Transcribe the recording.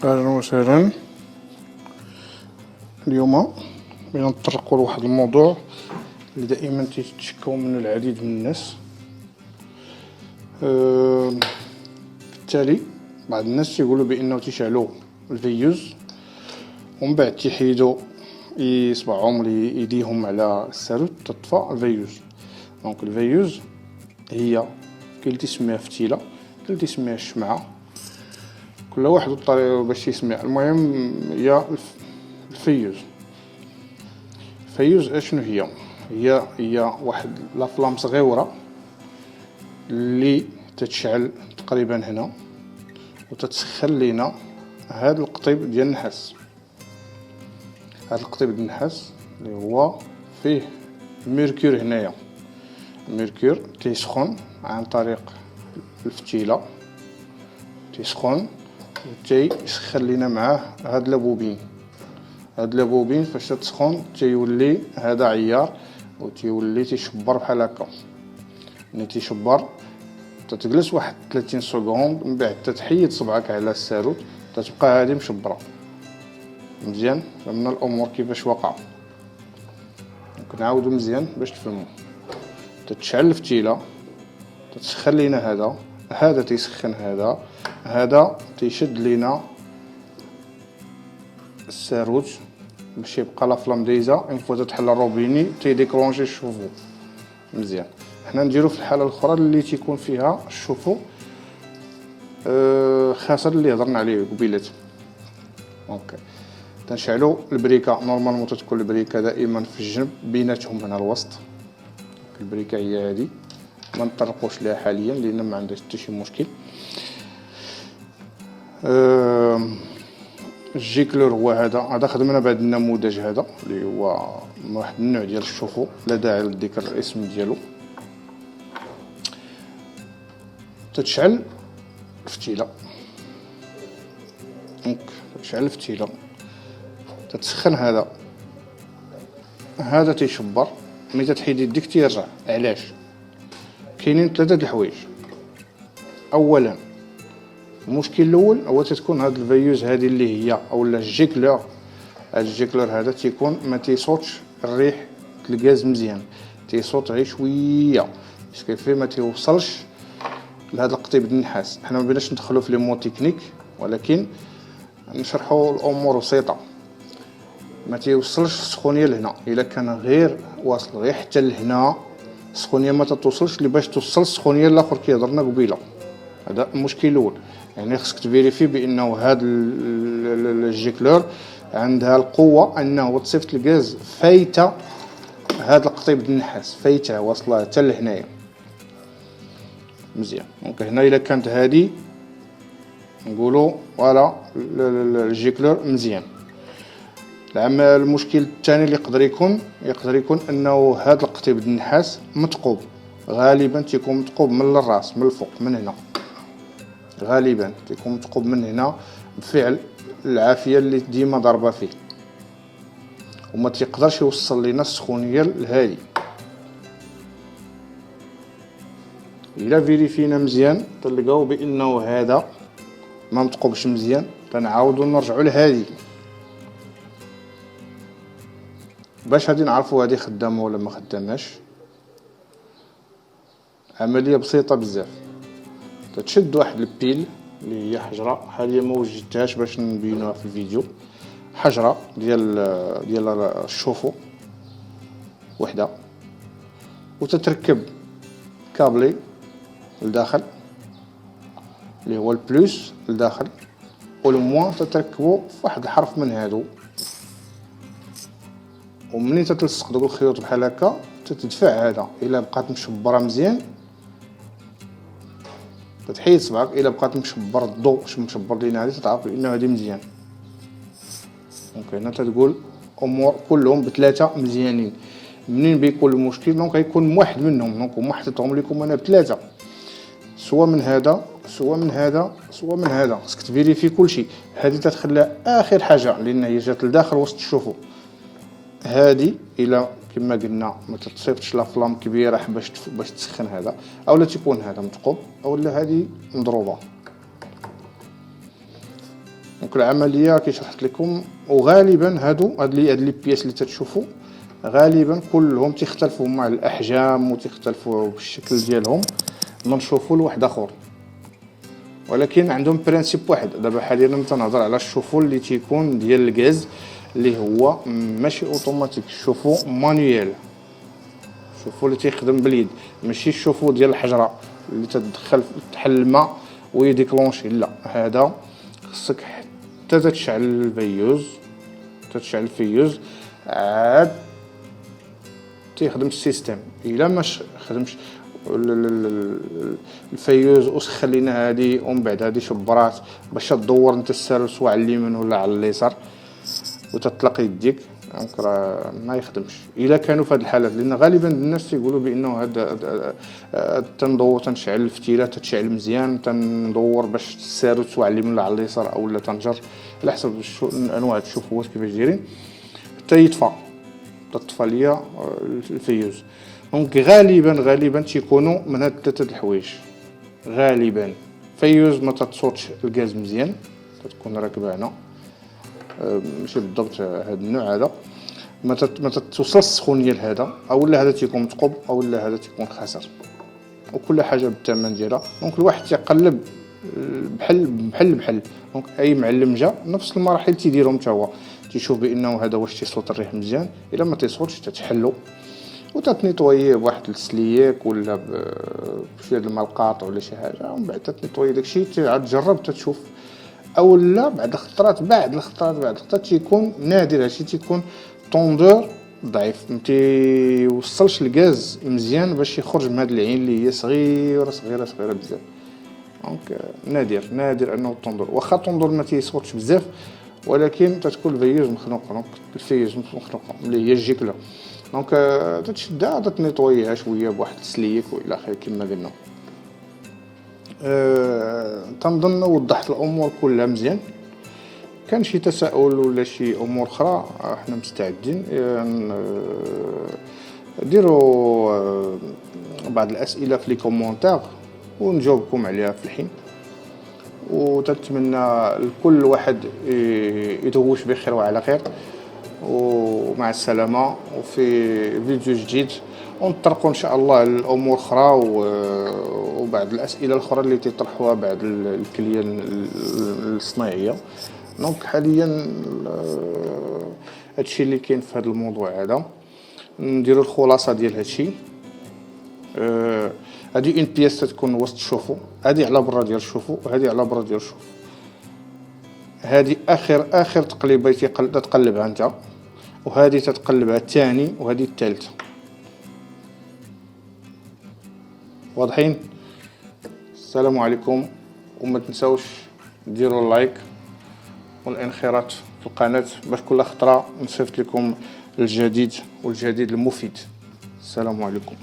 أهلا وسهلا. اليوم بغينا نتطرقوا لواحد الموضوع اللي دائما تيتشكاو منه العديد من الناس. بالتالي بعض الناس تيقولوا بانه تيشعلوا الفيوز ومن بعد تيحيدوا اصبعهم ولا يديهم على الساروت تطفى الفيوز. دونك الفيوز هي كاين اللي تيسميها فتيله، كاين اللي تيسميها الشمعه، كل واحد والطريقه باش يسميها. المهم هي الفيوز. الفيوز اشنو هي واحد لافلام صغيره اللي تتشعل تقريبا هنا وتتسخن لينا هذا القطيب ديال النحاس. هذا القطيب ديال النحاس اللي هو فيه الميركور هنايا. الميركور تيسخن عن طريق الفتيله، تيسخن وتيسخن لينا معاه هاد لابوبين. هاد لابوبين فاش تسخن تيولي هذا عيار وتيولي تيشبر بحال هكا. ملي تيشبر تتجلس واحد 30 سكوند، من بعد تتحيد صبعك على الساروت تتبقى هذه مشبره مزيان. فهمنا الامور كيفاش واقع. كنعاودو مزيان باش تفهموا. تتشعل الفتيله، تتسخن لينا هذا تيسخن هذا تيشد لينا الساروت باش يبقى لافلام دايزه. اون فوا تتحل الروبيني تيديكلونجي الشوفو مزيان. حنا نديرو في الحاله الاخرى اللي تيكون فيها الشوفو خاسر اللي هضرنا عليه قبيلات. اوكي، تنشعلو البريكه. نورمالمون تتكون البريكه دائما في الجنب بيناتهم هنا الوسط. البريكه هي هذه، ما نطرقوش ليها حاليا لان ما عندهاش حتى شي مشكل. الجيكلور هو هذا خدمنا بهذا النموذج هذا اللي هو واحد النوع ديال الشوفو، لا داعي لذكر الاسم ديالو. تتشعل الفتيله، تتشعل الفتيله، تتسخن هذا تيشبر. ملي تتحيد يديك تيرجع. علاش؟ كاينين ثلاثه د الحوايج. اولا المشكل الاول هو تتكون هاد الفيوز هذه اللي هي اولا الجيكلور. الجيكلور هذا تيكون ما تيصوتش الريح الغاز مزيان، تيصوت غير شويه باسكو فيه ما تيوصلش لهذا القطيب ديال النحاس. حنا ما بغيناش ندخلوا في لي مو تكنيك، ولكن نشرحوا الامور بسيطه. ما تيوصلش السخونيه لهنا. الا كان غير واصل غير حتى لهنا السخونيه ما تتوصلش اللي باش توصل السخونيه الاخر كيهضرنا قبيله. هذا المشكل الاول. يعني خصك تفيريفي بانه هذا الجيكلور عندها القوه انه تصيفط الغاز فايته هذا القطيب ديال النحاس، فايته واصله حتى لهنايا مزيان. دونك هنا الا كانت هذه نقولوا فوالا الجيكلور مزيان. المشكل الثاني اللي يقدر يكون انه هذا القطيب ديال النحاس مثقوب. غالبا تيكون مثقوب من الراس، من الفوق، من هنا. غالبا تيكون مثقوب من هنا بفعل العافيه اللي ديما ضاربه فيه، وما تيقدرش يوصل لنا السخونيه لهذه. الا فيريفينا مزيان تلقاو بانه هذا ما مثقوبش مزيان. تنعاودوا نرجعوا لهذه باش غادي نعرفوا هذه خدامه ولا ما خداماش. عمليه بسيطه بزاف. تشد واحد البيل اللي هي حجره، حاليا ما وجدتهاش باش نبينوها في الفيديو. حجره ديال الشوفو وحده، وتتركب كابلي لداخل اللي هو البلوس لداخل، والموان تتركبو في واحد الحرف من هادو. ومنين تتلصق دوك الخيوط بحال هكا تتدفع هذا. الا بقات مشبره مزيان تتحيد صبعك. الا بقات مشبر الضوء مشبر لينا هذه تتعرف بانه هذه مزيان. دونك هنا تتقول امور كلهم بثلاثه مزيانين. منين بيكون المشكل دونك غيكون واحد منهم. دونك هما حطيتهم لكم انا بثلاثه، سواء من هذا سواء من هذا سواء من هذا. خصك تفيريفي كلشي. هذه تتخلى اخر حاجه لان هي جات لداخل وسط الشوفو. هذه الى كما قلنا ما تتصيفطش لافلام كبيره باش تسخن هذا، اولا تكون هذا مثقوب اولا هذه مضروبه. دونك العمليه كي شرحت لكم. وغالبا هاد لي بياس اللي تتشوفوا غالبا كلهم تختلفوا مع الاحجام وتختلفوا بالشكل ديالهم نشوفوا لواحد اخر، ولكن عندهم برينسيپ واحد. دابا حاليا تنهضر على الشوفول اللي تيكون ديال الغاز اللي هو ماشي اوتوماتيك، الشوفو مانيوال، الشوفو اللي تيخدم باليد، ماشي الشوفو ديال الحجره اللي تدخل تحل الماء ويديكلونشي. لا، هذا خصك حتى تشعل الفيوز، تشعل الفيوز عاد تيخدم السيستم. الا ما خدمش الفيوز وسخلينا هادي ومن بعد هادي شبرات باش تدور انت الساروت سواء على اليمين ولا على اليسار وتطلق يديك، دونك راه ما يخدمش الا كانوا في هاد الحالات. لان غالبا الناس تيقولوا بانه هذا تندور تنشعل الفتيله تتشعل مزيان، تندور باش الساروت سواء على اليمين ولا على اليسار او لا تنجر على حسب انواع الشوفوات كيفاش دايرين حتى يطفى، تطفى ليا الفيوز. دونك غالبا تيكونوا من هاد ثلاثه الحوايج. غالبا فيوز ما تتصوتش الغاز مزيان، تتكون راكبه هنا ماشي بالضبط هاد النوع هذا، ما تتوصل السخونيه لهذا، او لا هذا تيكون مثقوب او لا هذا تيكون خاسر، وكل حاجه بالثمن ديالها. دونك الواحد تيقلب بحل. دونك اي معلم جا نفس المراحل تيديرهم حتى هو، تيشوف بانه هذا واش تيصوت الريح مزيان، الا ما تيصوتش تتحلو وتتنيطويه بواحد السلياك ولا بشويه الماء القاطع ولا شي حاجه، ومن بعد تتنيطوي داكشي تعاد تجرب تتشوف. او لا بعد الخطرات تيكون نادر، هادشي تيكون طوندور ضعيف، ما تيوصلش الغاز مزيان باش يخرج من هاد العين اللي هي صغيره بزاف. دونك نادر انه الطوندور، واخا الطوندور ما تيصوتش بزاف ولكن تتكون الفيوز مخنوقه. دونك الفيوز مخنوقه اللي هي الجيكله، دونك تتشدها تنيطويها شويه بواحد السليك والى اخره كما قلنا. تنظن وضحت الامور كلها مزيان. كان شي تساؤل ولا شي امور اخرى احنا مستعدين ديروا بعض الاسئله في لي كومونتير ونجاوبكم عليها في الحين. وتتمنى لكل واحد يدوش بخير وعلى خير، ومع السلامه وفي فيديو جديد، ونطرقوا ان شاء الله الامور اخرى وبعض الاسئله الاخرى اللي تطرحوها بعض الكليه الصناعيه. دونك حاليا هادشي اللي كاين في هذا الموضوع هذا. نديروا الخلاصه ديال هادشي. هذه اون بياس تكون وسط الشوفو، هذه على برا ديال الشوفو وهذه على برا ديال الشوفو. هذه اخر تقليبه تقلبها انت، وهذه تتقلبها الثاني وهذه الثالثه. واضحين؟ السلام عليكم، وما تنساوش ديروا اللايك والانخراط في القناه باش كل خطره نصيفط لكم الجديد المفيد. السلام عليكم.